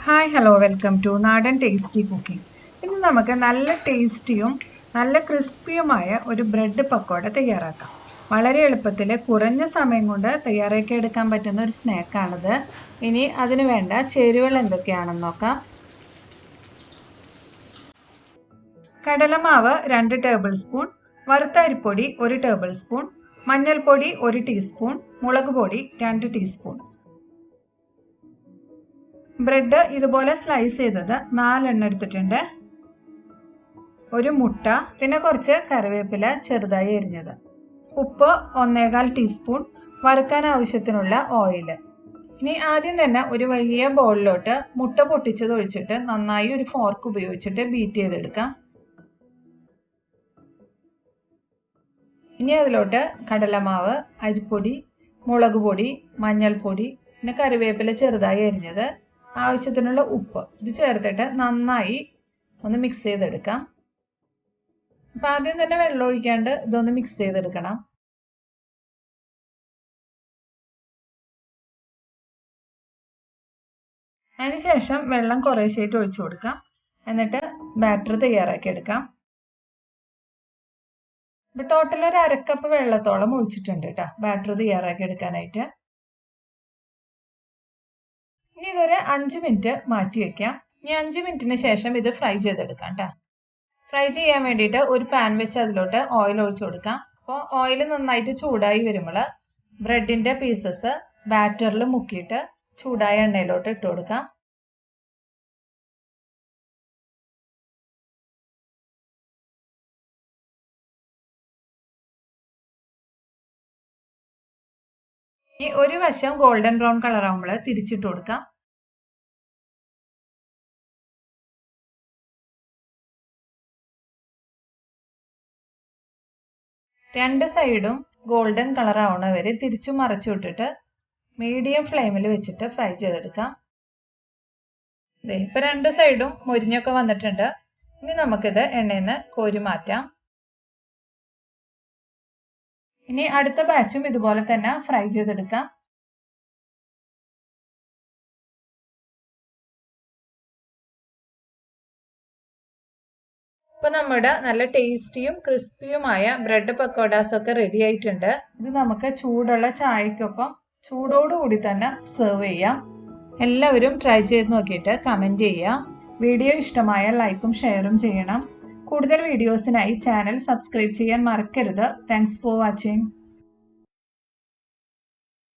Hi hello welcome to നാടൻ tasty cooking. ഇന്ന് നമുക്ക് നല്ല ടേസ്റ്റിയും നല്ല ക്രിസ്പിയുമായ ഒരു ബ്രെഡ് പക്കോട തയ്യാറാക്കാം. വളരെ എളുപ്പത്തിൽ കുറഞ്ഞ സമയം കൊണ്ട് തയ്യാറാക്കി എടുക്കാൻ പറ്റുന്ന ഒരു സ്നാക്കാണിത്. ഇനി അതിന് വേണ്ട ചേരുവകൾ എന്തൊക്കെയാണെന്ന് നോക്കാം. കടലമാവ് 2 ടേബിൾ സ്പൂൺ, വറുത്ത അരിപ്പൊടി 1 ടേബിൾ സ്പൂൺ, മഞ്ഞൾപ്പൊടി 1 ടീസ്പൂൺ, മുളക് പൊടി 2 ടീസ്പൂൺ. ബ്രെഡ് ഇതുപോലെ സ്ലൈസ് ചെയ്തത് 4 എടുത്തിട്ടുണ്ട്, ഒരു മുട്ട, പിന്നെ കുറച്ച് കറിവേപ്പില ചെറുതായി എരിഞ്ഞത്, ഉപ്പ് 1/4 ടീസ്പൂൺ, വറുക്കാൻ ആവശ്യത്തിനുള്ള ഓയിൽ. ഇനി ആദ്യം തന്നെ ഒരു വലിയ ബൗളിലോട്ട് മുട്ട പൊട്ടിച്ചത് ഒഴിച്ചിട്ട് നന്നായി ഒരു ഫോർക്ക് ഉപയോഗിച്ചിട്ട് ബീറ്റ് ചെയ്തെടുക്കാം. ഇനി അതിലോട്ട് കടലമാവ്, അരിപ്പൊടി, മുളക് പൊടി, മഞ്ഞൾപ്പൊടി, പിന്നെ കറിവേപ്പില ചെറുതായി എരിഞ്ഞത്, ആവശ്യത്തിനുള്ള ഉപ്പ് ഇത് ചേർത്തിട്ട് നന്നായി ഒന്ന് മിക്സ് ചെയ്തെടുക്കാം. അപ്പം ആദ്യം തന്നെ വെള്ളം ഒഴിക്കാണ്ട് ഇതൊന്ന് മിക്സ് ചെയ്തെടുക്കണം. അതിനുശേഷം വെള്ളം കുറേശ്ശായിട്ട് ഒഴിച്ചു കൊടുക്കാം. എന്നിട്ട് ബാറ്റർ തയ്യാറാക്കി എടുക്കാം. ഇപ്പം ടോട്ടൽ ഒരു 1/2 കപ്പ് വെള്ളത്തോളം ഒഴിച്ചിട്ടുണ്ട് കേട്ടോ ബാറ്റർ തയ്യാറാക്കി എടുക്കാനായിട്ട്. ഇനി ഇതൊരു 5 മിനിറ്റ് മാറ്റി വെക്കാം. ഇനി 5 മിനിറ്റിന് ശേഷം ഇത് ഫ്രൈ ചെയ്തെടുക്കാം കേട്ടോ. ഫ്രൈ ചെയ്യാൻ വേണ്ടിയിട്ട് ഒരു പാൻ വെച്ച് അതിലോട്ട് ഓയിൽ ഒഴിച്ചു കൊടുക്കാം. അപ്പോൾ ഓയിൽ നന്നായിട്ട് ചൂടായി വരുമ്പോൾ ബ്രെഡിന്റെ പീസസ് ബാറ്ററിൽ മുക്കിയിട്ട് ചൂടായ എണ്ണയിലോട്ട് ഇട്ട് കൊടുക്കാം. ഈ ഒരു വശം ഗോൾഡൻ ബ്രൗൺ കളർ ആകുമ്പോൾ തിരിച്ചിട്ട് കൊടുക്കാം. രണ്ട് സൈഡും ഗോൾഡൻ കളർ ആവണ വരെ തിരിച്ചു മറിച്ചു വിട്ടിട്ട് മീഡിയം ഫ്ലെയിമിൽ വെച്ചിട്ട് ഫ്രൈ ചെയ്തെടുക്കാം. ഇപ്പൊ 2 സൈഡും മൊരിഞ്ഞൊക്കെ വന്നിട്ടുണ്ട്. ഇനി നമുക്കിത് എണ്ണയിൽ നിന്ന് കോരി മാറ്റാം. ഇനി അടുത്ത ബാച്ചും ഇതുപോലെ തന്നെ ഫ്രൈ ചെയ്തെടുക്കാം. ഇപ്പൊ നമ്മുടെ നല്ല ടേസ്റ്റിയും ക്രിസ്പിയുമായ ബ്രെഡ് പക്കോഡാസ് ഒക്കെ റെഡി ആയിട്ടുണ്ട്. ഇത് നമുക്ക് ചൂടുള്ള ചായക്കൊപ്പം ചൂടോടുകൂടി തന്നെ സെർവ് ചെയ്യാം. എല്ലാവരും ട്രൈ ചെയ്ത് നോക്കിയിട്ട് കമന്റ് ചെയ്യുക. വീഡിയോ ഇഷ്ടമായാൽ ലൈക്കും ഷെയറും ചെയ്യണം. കൂടുതൽ വീഡിയോസിനായി ചാനൽ സബ്സ്ക്രൈബ് ചെയ്യാൻ മറക്കരുത്. Thanks for watching.